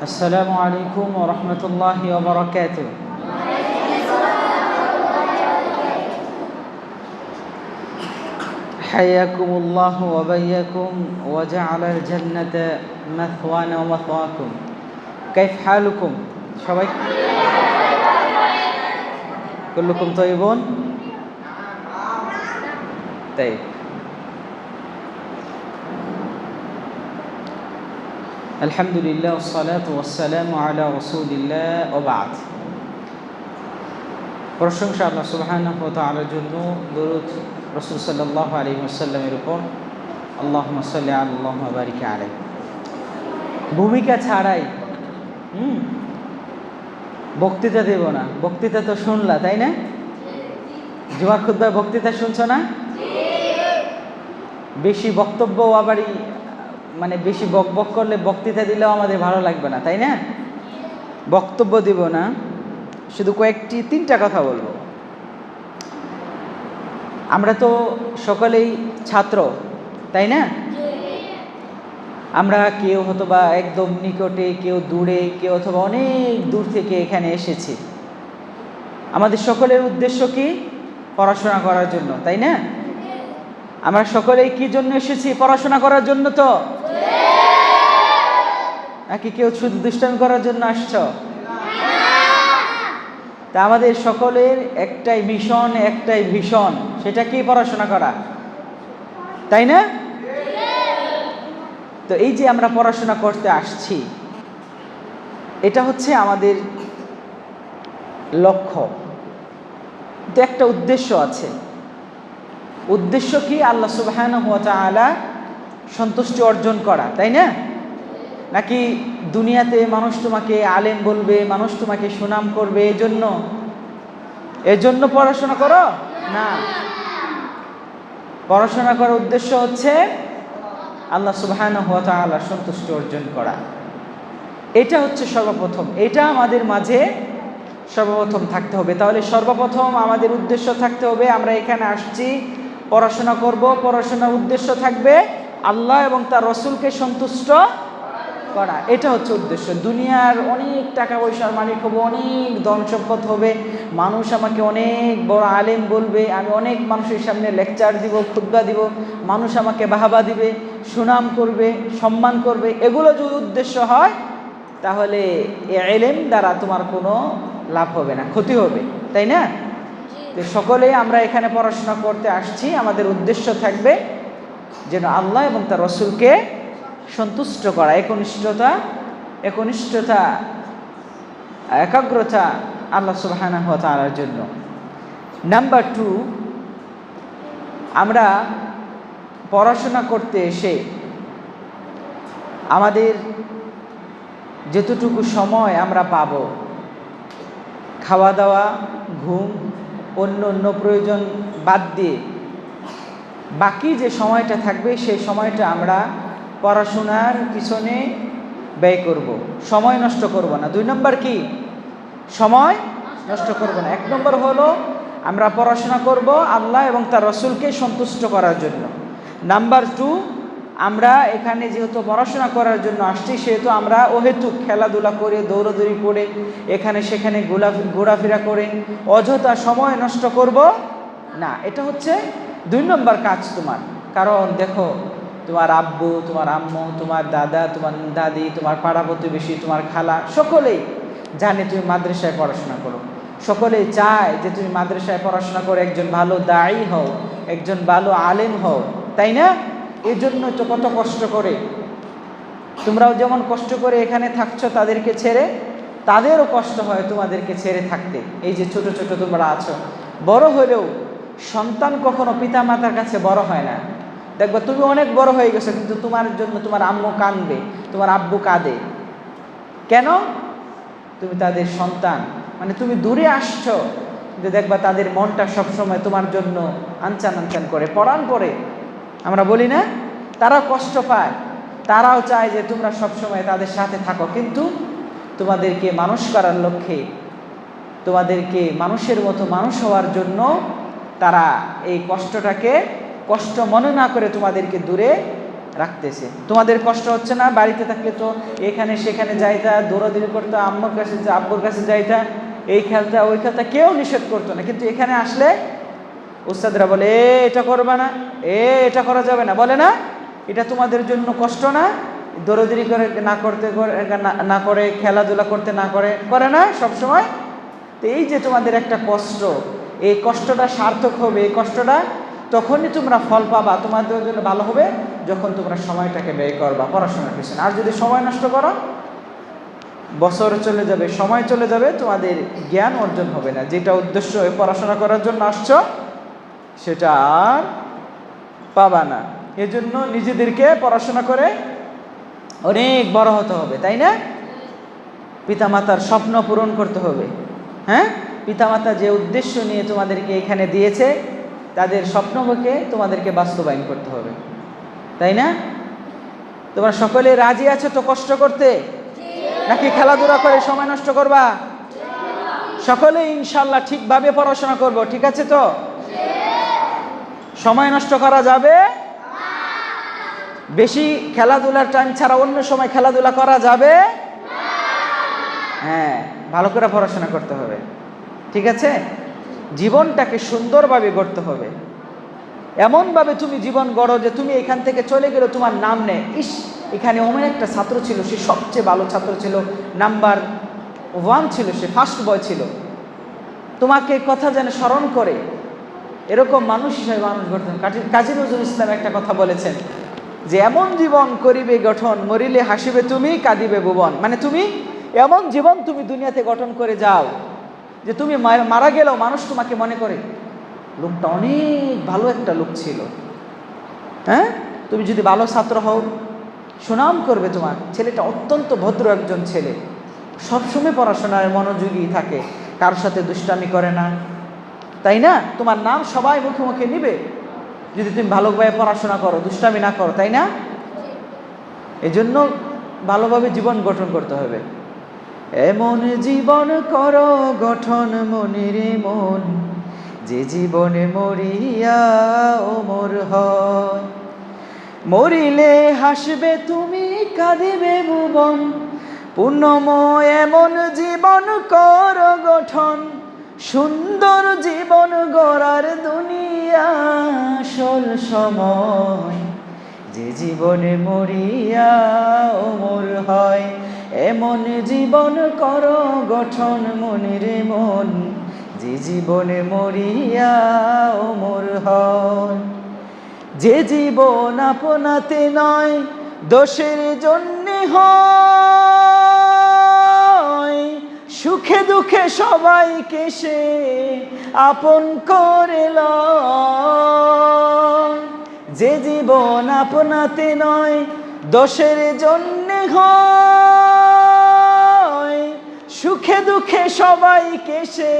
السلام عليكم ورحمة الله وبركاته. حياكم الله وبياكم وجعل الجنة مثوانا ومثواكم. كيف حالكم؟ সবাই كلكم طيبون؟ طيب. আলহামদুলিল্লাহ ওয়াসসালাতু ওয়াসসালামু আলা রাসূলিল্লাহ ওয়া বা'দ। প্রশংসা আল্লাহ সুবহানাহু ওয়া তাআলার জন্য, দরুদ রাসূল সাল্লাল্লাহু আলাইহি ওয়াসাল্লামের উপর। আল্লাহুম্মা সাল্লি আলা আল্লাহুম্মা বারিক আলাইহি। ভূমিকা ছাড়াই বক্তৃতা দেব না। বক্তৃতা তো শুনলা, তাই না? জুমার খুতবায় বক্তৃতা শুনছো না? বেশি বক্তব্য আবারই মানে বেশি বকবক করলে বক্তৃতা দিলেও আমাদের ভালো লাগবে না, তাই না? বক্তব্য দিব না, শুধু তিনটা কথা বলবো। আমরা তো সকলেই ছাত্র, তাই না? আমরা কেউ হয়তোবা একদম নিকটে, কেউ দূরে, কেউ অথবা অনেক দূর থেকে এখানে এসেছি। আমাদের সকলের উদ্দেশ্য কি? পড়াশোনা করার জন্য, তাই না? আমরা সকলেই কি জন্য এসেছি? পড়াশোনা করার জন্য তো? নাকি কেউ শুধু দুষ্টামি করার জন্য আসছো? তা আমাদের সকলের একটাই মিশন, একটাই ভিশন, সেটা কি? পড়াশোনা করা, তাই না? তো এই যে আমরা পড়াশোনা করতে আসছি, এটা হচ্ছে আমাদের লক্ষ্য। তো একটা উদ্দেশ্য আছে। উদ্দেশ্য কি? আল্লাহ সুবহানাহু ওয়া তাআলা সন্তুষ্টি অর্জন করা, তাই না? নাকি দুনিয়াতে মানুষ তোমাকে আলেম বলবে, মানুষ তোমাকে সুনাম করবে, এজন্য পড়াশোনা করো? না, পড়াশোনা করার উদ্দেশ্য হচ্ছে আল্লাহ সুবহানাহু ওয়া তাআলা সন্তুষ্টি অর্জন করা। এটা হচ্ছে সর্বপ্রথম, এটা আমাদের মাঝে সর্বপ্রথম থাকতে হবে। তাহলে সর্বপ্রথম আমাদের উদ্দেশ্য থাকতে হবে, আমরা এখানে আসছি পড়াশোনা করব। পড়াশোনার উদ্দেশ্য থাকবে আল্লাহ এবং তার রসুলকে সন্তুষ্ট করা। এটা হচ্ছে উদ্দেশ্য। দুনিয়ার অনেক টাকা পয়সার মালিক হবো, অনেক ধন সম্পদ হবে, মানুষ আমাকে অনেক বড় আলেম বলবে, আমি অনেক মানুষের সামনে লেকচার দিব, খুতবা দিব, মানুষ আমাকে বাহাবা দিবে, সুনাম করবে, সম্মান করবে। এগুলো যদি উদ্দেশ্য হয়, তাহলে এই ইলম দ্বারা তোমার কোনো লাভ হবে না, ক্ষতি হবে, তাই না? তো সকলেই আমরা এখানে পড়াশোনা করতে আসছি, আমাদের উদ্দেশ্য থাকবে যেন আল্লাহ এবং তার রসুলকে সন্তুষ্ট করা, একনিষ্ঠতা, একাগ্রতা আল্লাহ সুবহানাহু ওয়া তাআলার জন্য। নাম্বার 2, আমরা পড়াশোনা করতে এসে আমাদের যতটুকু সময় আমরা পাব, খাওয়া দাওয়া, ঘুম, অন্য প্রয়োজন বাদ দিয়ে বাকি যে সময়টা থাকবে, সেই সময়টা আমরা পড়াশোনার পিছনে ব্যয় করব। সময় নষ্ট করব না। 2 নম্বর কি? সময় নষ্ট করব না। 1 নম্বর হলো আমরা পড়াশোনা করব আল্লাহ এবং তার রসুলকে সন্তুষ্ট করার জন্য। নাম্বার 2, আমরা এখানে যেহেতু পড়াশোনা করার জন্য আসছি, সেহেতু আমরা অহেতুক খেলাধুলা করে, দৌড়াদৌড়ি করে, এখানে সেখানে ঘোরাফেরা করে অযথা সময় নষ্ট করব না। এটা হচ্ছে 2 নম্বর কাজ তোমার। কারণ দেখো, তোমার আব্বু, তোমার আম্মু, তোমার দাদা, তোমার দাদি, তোমার পাড়া প্রতিবেশী, তোমার খালা, সকলেই জানে তুমি মাদ্রাসায় পড়াশোনা করো। সকলেই চায় যে তুমি মাদ্রাসায় পড়াশোনা করে একজন ভালো দায়ী হও, একজন ভালো আলেম হও, তাই না? এর জন্য তো কত কষ্ট করে, তোমরাও যেমন কষ্ট করে এখানে থাকছো তাদেরকে ছেড়ে, তাদেরও কষ্ট হয় তোমাদেরকে ছেড়ে থাকতে। এই যে ছোট ছোট তোমরা আছো, বড় হলেও সন্তান কখনো পিতা মাতার কাছে বড় হয় না। দেখবা তুমি অনেক বড় হয়ে গেছো, কিন্তু তোমার জন্য তোমার আম্মু কাঁদবে, তোমার আব্বু কাঁদে। কেন? তুমি তাদের সন্তান, মানে তুমি দূরে আসছো, কিন্তু দেখবা তাদের মনটা সবসময় তোমার জন্য আনচান আনচান করে, পরাণ পরে। আমরা বলি না, তারাও কষ্ট পায়, তারাও চায় যে তোমরা সবসময় তাদের সাথে থাকো, কিন্তু তোমাদেরকে মানুষ করার লক্ষ্যে, তোমাদেরকে মানুষের মতো মানুষ হওয়ার জন্য তারা এই কষ্টটাকে কষ্ট মনে না করে তোমাদেরকে দূরে রাখতেছে। তোমাদের কষ্ট হচ্ছে না? বাড়িতে থাকলে তো এখানে সেখানে যাইতা, দৌড়াদৌড়ি করতো, আম্মুর কাছে আব্বুর কাছে যাইতা, এই খেলতা ওই খেলতা, কেউ নিষেধ করতো না। কিন্তু এখানে আসলে উস্তাদরা বলে এটা করবা না, এটা করা যাবে না, বলে না? এটা তোমাদের জন্য কষ্ট না? দৌড়াদৌড়ি করে না করে খেলাধুলা করতে না করে না সব সময়? তো এই যে তোমাদের একটা কষ্ট, এই কষ্টটা সার্থক হবে, এই কষ্টটা তখনই তোমরা ফল পাবা, তোমাদের জন্য ভালো হবে যখন তোমরা সময়টাকে ব্যয় করবা পড়াশোনার পিছনে। আর যদি সময় নষ্ট করো, বছর চলে যাবে, সময় চলে যাবে, তোমাদের জ্ঞান অর্জন হবে না। যেটা উদ্দেশ্য পড়াশোনা করার জন্য আসছো সেটা আর পাবা না। এজন্য নিজেদেরকে পড়াশোনা করে অনেক বড় হতে হবে, তাই না? পিতামাতার স্বপ্ন পূরণ করতে হবে। হ্যাঁ, পিতামাতা যে উদ্দেশ্য নিয়ে তোমাদেরকে এখানে দিয়েছে, তাদের স্বপ্নকে তোমাদেরকে বাস্তবায়ন করতে হবে, তাই না? তোমরা সকলে রাজি আছো তো কষ্ট করতে, নাকি খেলাধুলা করে সময় নষ্ট করবা? সকলে ইনশাল্লাহ ঠিকভাবে পড়াশোনা করব, ঠিক আছে তো? সময় নষ্ট করা যাবে? বেশি খেলাধুলার টাইম ছাড়া অন্য সময় খেলাধুলা করা যাবে? হ্যাঁ, ভালো করে পড়াশোনা করতে হবে, ঠিক আছে? জীবনটাকে সুন্দরভাবে গড়তে হবে। এমনভাবে তুমি জীবন গড়ো যে তুমি এখান থেকে চলে গেলে তোমার নাম নেই, ইস এখানে অমন একটা ছাত্র ছিল, সে সবচেয়ে ভালো ছাত্র ছিল, নাম্বার 1 ছিল, সে ফার্স্ট বয় ছিল। তোমাকে কথা যেন স্মরণ করে, এরকম মানুষ হিসেবে মানুষ গঠন। কাজী নজরুল ইসলাম একটা কথা বলেছেন যে এমন জীবন করিবে গঠন, মরিলে হাসিবে তুমি, কাঁদিবে ভুবন। মানে তুমি এমন জীবন তুমি দুনিয়াতে গঠন করে যাও যে তুমি মারা গেলেও মানুষ তোমাকে মনে করে লোকটা অনেক ভালো একটা লোক ছিল। হ্যাঁ, তুমি যদি ভালো ছাত্র হও, সুনাম করবে তোমার ছেলেটা অত্যন্ত ভদ্র একজন ছেলে, সবসময় পড়াশোনায় মনোযোগী থাকে, কারোর সাথে দুষ্টামি করে না, তাই না? তোমার নাম সবাই মুখে মুখে নিবে যদি তুমি ভালোভাবে পড়াশোনা করো, দুষ্টামি না করো, তাই না? এজন্য ভালোভাবে জীবন গঠন করতে হবে। এমন জীবন করো গঠন মনের মন, যে জীবনে মরিয়া অমর হয়। মরিলে হাসবে তুমি, কাঁদিবে ভুবন, পুণ্যময় এমন জীবন করো গঠন, সুন্দর জীবন গড়ার দুনিয়া আসল সময়, যে জীবনে মরিয়া অমর হয়। এমন জীবন করো গঠন মনের মন, যে জীবনে মরিয়া অমর হয়। যে জীবন আপনাতে নয় দোষের জন্যে হয়, সুখে দুঃখে সবাইকে সে আপন করে লয়। যে জীবন আপনাতে নয় দোষের জন্যে হয়, সুখে দুঃখে সবাইকে সে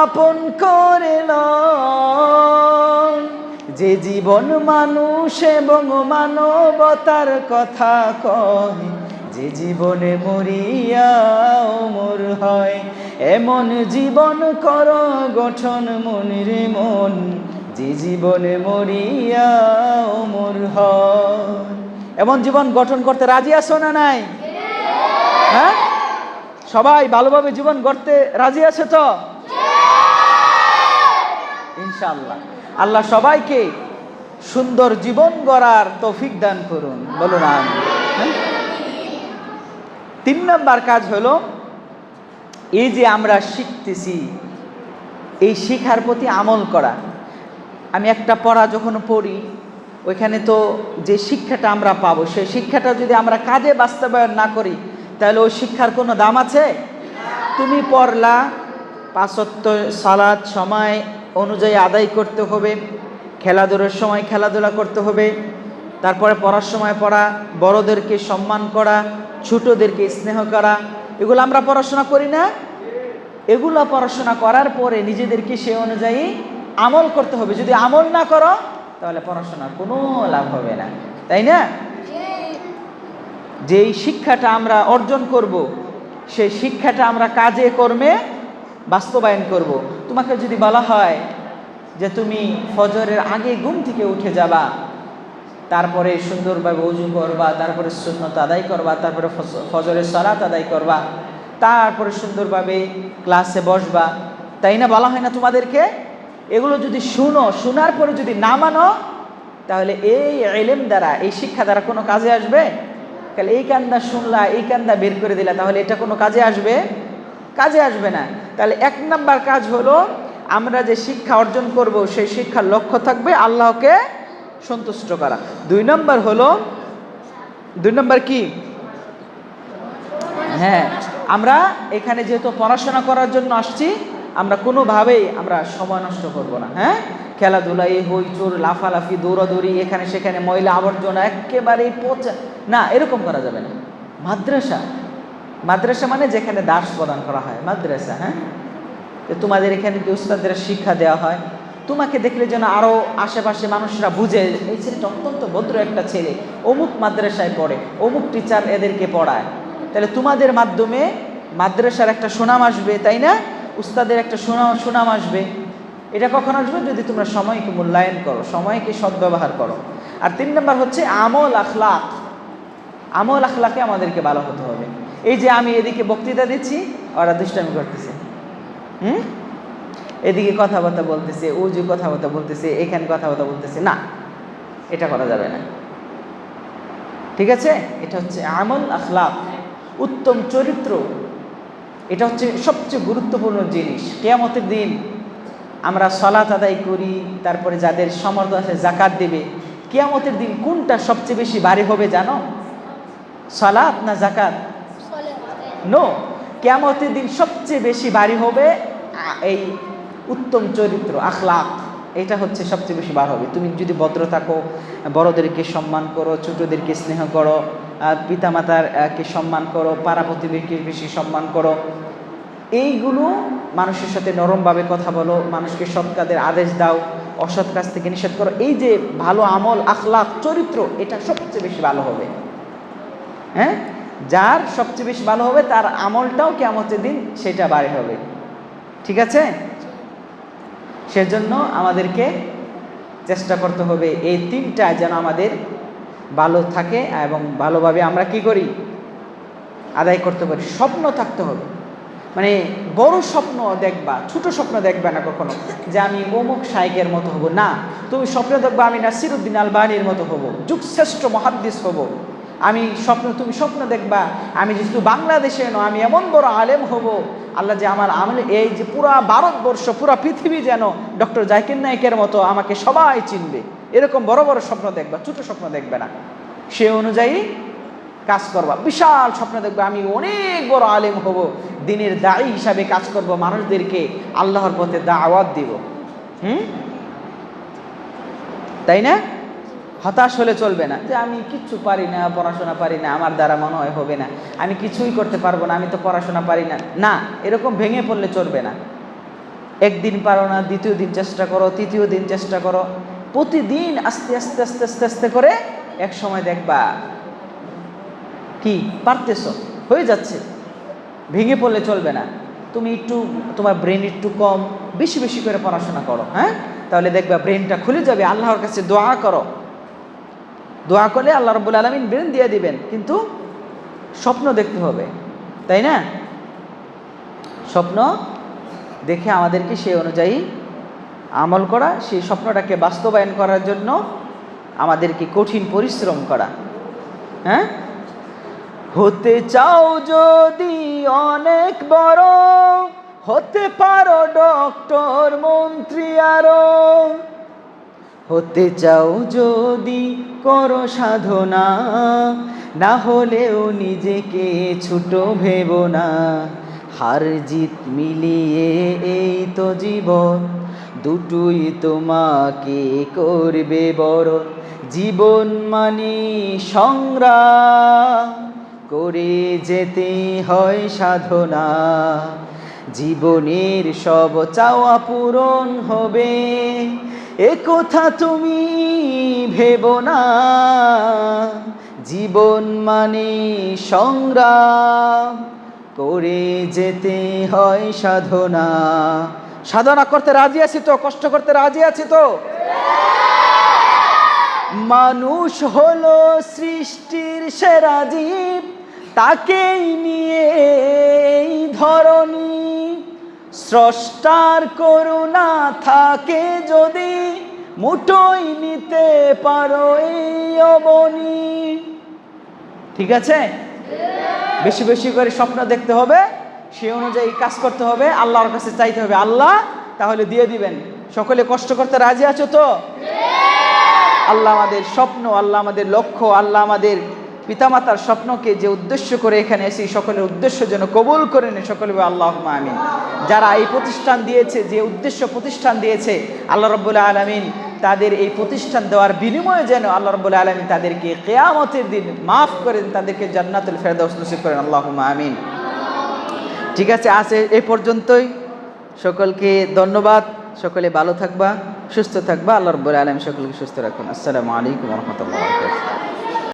আপন করে লয়। যে জীবন মানুষ এবং মানবতার কথা কয়, যে জীবনে মরিয়া অমর হয়। এমন জীবন করো গঠন মনের মন, যে জীবনে মরিয়া অমর হয়। এমন জীবন গঠন করতে রাজি আছো না নাই? হ্যাঁ, সবাই ভালোভাবে জীবন গড়তে রাজি আছে তো? ইনশাআল্লাহ। আল্লাহ সবাইকে সুন্দর জীবন গড়ার তৌফিক দান করুন, বলুন আমিন। 3 নম্বর কাজ হলো এই যে আমরা শিখতেছি, এই শিখার প্রতি আমল করা। আমি একটা পড়া যখন পড়ি, ওইখানে তো যে শিক্ষাটা আমরা পাবো, সেই শিক্ষাটা যদি আমরা কাজে বাস্তবায়ন না করি, তাহলে ওই শিক্ষার কোনো দাম আছে? তুমি পড়লা, 5 ওয়াক্ত সালাত সময় অনুযায়ী আদায় করতে হবে, খেলাধুলার সময় খেলাধুলা করতে হবে, তারপরে পড়ার সময় পড়া, বড়দেরকে সম্মান করা, ছোটদেরকে স্নেহ করা, এগুলো আমরা পড়াশোনা করি না? এগুলো পড়াশোনা করার পরে নিজেদেরকে সে অনুযায়ী আমল করতে হবে। যদি আমল না করো তাহলে পড়াশোনার কোনো লাভ হবে না, তাই না? যেই শিক্ষাটা আমরা অর্জন করব, সেই শিক্ষাটা আমরা কাজে কর্মে বাস্তবায়ন করব। তোমাকে যদি বলা হয় যে তুমি ফজরের আগে ঘুম থেকে উঠে যাবা, তারপরে সুন্দরভাবে ওযু করবা, তারপরে সুন্নত আদায় করবা, তারপরে ফজরের সালাত আদায় করবা, তারপরে সুন্দরভাবে ক্লাসে বসবা, তাই না? বলা হয় না তোমাদেরকে? এগুলো যদি শুনো, শোনার পরে যদি না মানো, তাহলে এই ইলম দ্বারা, এই শিক্ষা দ্বারা কোনো কাজে আসবে? তাহলে এই কান্দা শুনলা, এই কান্দা বের করে দিলা, তাহলে এটা কোনো কাজে আসবে? কাজে আসবে না। তাহলে 1 নাম্বার কাজ হলো, আমরা যে শিক্ষা অর্জন করব সেই শিক্ষার লক্ষ্য থাকবে আল্লাহকে সন্তুষ্ট করা। 2 নাম্বার হলো, 2 নাম্বার কি? হ্যাঁ, আমরা এখানে যেহেতু পড়াশোনা করার জন্য আসছি, আমরা কোনোভাবেই আমরা সময় নষ্ট করব না। হ্যাঁ, খেলাধুলা, এই হইচুর, লাফালাফি, দৌড়াদৌড়ি, এখানে সেখানে ময়লা আবর্জনা একেবারেই পচা না, এরকম করা যাবে না। মাদ্রাসা, মাদ্রাসা মানে যেখানে দাস প্রদান করা হয়, মাদ্রাসা। হ্যাঁ, তো তোমাদের এখানে কি উস্তাদের শিক্ষা দেওয়া হয়? তোমাকে দেখলে যেন আরও আশেপাশে মানুষরা বুঝে, এই ছেলেটা অত্যন্ত ভদ্র একটা ছেলে, অমুক মাদ্রাসায় পড়ে, অমুক টিচার এদেরকে পড়ায়। তাহলে তোমাদের মাধ্যমে মাদ্রাসার একটা সুনাম আসবে, তাই না? উস্তাদের একটা সুনাম আসবে। এটা কখন আসবে? যদি তোমরা সময়কে মূল্যায়ন করো, সময়কে সদ্ব্যবহার করো। আর 3 নাম্বার হচ্ছে আমল আখলাক। আমল আখলাকে আমাদেরকে ভালো হতে হবে। এই যে আমি এদিকে বক্তৃতা দিচ্ছি, ওরা দুষ্টামি করতেছে, এদিকে কথাবার্তা বলতেছে, ওযু কথাবার্তা বলতেছে, এখানে কথাবার্তা বলতেছে, না, এটা করা যাবে না। ঠিক আছে? এটা হচ্ছে আমল আখলাক, উত্তম চরিত্র। এটা হচ্ছে সবচেয়ে গুরুত্বপূর্ণ জিনিস। কিয়ামতের দিন আমরা সালাত আদায় করি, তারপরে যাদের সামর্থ্য আছে যাকাত দেবে। কিয়ামতের দিন কোনটা সবচেয়ে বেশি ভারী হবে জানো? সালাত না যাকাত? নো, কিয়ামতের দিন সবচেয়ে বেশি ভারী হবে এই উত্তম চরিত্র, আখলাক। এটা হচ্ছে সবচেয়ে বেশি বার হবে। তুমি যদি ভদ্র থাকো, বড়দেরকে সম্মান করো, ছোটদেরকে স্নেহ করো, পিতামাতারকে সম্মান করো, পাড়া প্রতিবেশীকে বেশি সম্মান করো, এইগুলো মানুষের সাথে নরমভাবে কথা বলো, মানুষকে সৎ কাজের আদেশ দাও, অসৎ কাজ থেকে নিষেধ করো, এই যে ভালো আমল, আখলাক, চরিত্র, এটা সবচেয়ে বেশি ভালো হবে। হ্যাঁ, যার সবচেয়ে বেশি ভালো হবে তার আমলটাও কিয়ামতের দিন সেটা ভারী হবে। ঠিক আছে? সেজন্য আমাদেরকে চেষ্টা করতে হবে এই 3টা যেন আমাদের ভালো থাকে এবং ভালোভাবে আমরা কি করি? আদায় করতে পারি। স্বপ্ন থাকতে হবে, মানে বড় স্বপ্ন দেখবা, ছোট স্বপ্ন দেখবে না কখনো যে আমি অমুক শাইখের মতো হব। না, তুমি স্বপ্ন দেখবা আমি নাসিরউদ্দিন আলবানীর মতো হব, যুগশ্রেষ্ঠ মুহাদ্দিস হব। তুমি স্বপ্ন দেখবা আমি যেহেতু বাংলাদেশে নয়, আমি এমন বড় আলেম হব, আল্লাহ যে আমার আমলে এই যে পুরা ভারতবর্ষ, পুরা পৃথিবী যেন ডক্টর জাকির নায়েকের মতো আমাকে সবাই চিনবে, এরকম বড় বড় স্বপ্ন দেখবা, ছোট স্বপ্ন দেখবে না। সে অনুযায়ী কাজ করবা। বিশাল স্বপ্ন দেখবে আমি অনেক বড় আলেম হব, দ্বীনের দায়ী হিসাবে কাজ করব, মানুষদেরকে আল্লাহর পথে দাওয়াত দিব। তাই না? হতাশ হলে চলবে না যে আমি কিচ্ছু পারি না, পড়াশোনা পারি না, আমার দ্বারা মনে হয় হবে না, আমি কিছুই করতে পারবো না, আমি তো পড়াশোনা পারি না। না, এরকম ভেঙে পড়লে চলবে না। একদিন পারো না, দ্বিতীয় দিন চেষ্টা করো, তৃতীয় দিন চেষ্টা করো, প্রতিদিন আস্তে আস্তে আস্তে আস্তে আস্তে করে এক সময় দেখবা কি পারতেছ, হয়ে যাচ্ছে। ভেঙে পড়লে চলবে না। তুমি একটু, তোমার ব্রেন একটু কম, বেশি বেশি করে পড়াশোনা করো। হ্যাঁ, তাহলে দেখবা ব্রেনটা খুলে যাবে। আল্লাহর কাছে দোয়া করো, দোয়া করলে আল্লাহ রাব্বুল আলামিন ব্রেন দিয়ে দিবেন, কিন্তু স্বপ্ন দেখতে হবে, তাই না? স্বপ্ন দেখে আমাদেরকে সেই অনুযায়ী আমল করা, সেই স্বপ্নটাকে বাস্তবায়ন করার জন্য আমাদেরকে কঠিন পরিশ্রম করা। হ্যাঁ, হতে চাও যদি অনেক বড়, হতে পারো ডক্টর, মন্ত্রী, আরো হতে চাও যদি করো সাধনা, না হলেও নিজেকে ছোট ভেবো না। হার জিত মিলিয়ে এই তো জীবন, দুটোই তোমাকে করবে বড়। জীবন মানে সংগ্রাম করে যেতে হয় সাধনা, জীবনের সব চাওয়া পূরণ হবে, এ কথা তুমি ভেবো না। জীবন মানে সংগ্রাম করে যেতে হয় সাধনা। সাধনা করতে রাজি আছি তো? কষ্ট করতে রাজি আছি তো? মানুষ হলো সৃষ্টির সেরা জীব, তাকেই নিয়ে এই ধরনী। স্রষ্টার করুণা থাকে যদি, মুঠোয় নিতে পারো এই অবনী। ঠিক আছে? বেশি বেশি করে স্বপ্ন দেখতে হবে, সেই অনুযায়ী কাজ করতে হবে, আল্লাহর কাছে চাইতে হবে, আল্লাহ তাহলে দিয়ে দিবেন। সকলে কষ্ট করতে রাজি আছো তো? আল্লাহ আমাদের স্বপ্ন, আল্লাহ আমাদের লক্ষ্য, আল্লাহ আমাদের পিতামাতার স্বপ্নকে যে উদ্দেশ্য করে এখানে এসে সকলের উদ্দেশ্য যেন কবুল করে নেয়, সকলে আল্লাহুম্মা আমিন। যারা এই প্রতিষ্ঠান দিয়েছে, যে উদ্দেশ্য প্রতিষ্ঠান দিয়েছে, আল্লাহ রাব্বুল আলামিন তাদের এই প্রতিষ্ঠান দেওয়ার বিনিময়ে যেন আল্লাহ রাব্বুল আলামিন তাদেরকে কিয়ামতের দিন মাফ করেন, তাদেরকে জান্নাতুল ফেরদাউস নসিব করেন, আল্লাহুম্মা আমিন। ঠিক আছে, আজ এই পর্যন্তই। সকলকে ধন্যবাদ। সকলে ভালো থাকবা, সুস্থ থাকবা। আল্লাহ রাব্বুল আলামিন সকলকে সুস্থ রাখুন। আসসালামু আলাইকুম ওয়া রাহমাতুল্লাহি ওয়া বারাকাতুহু।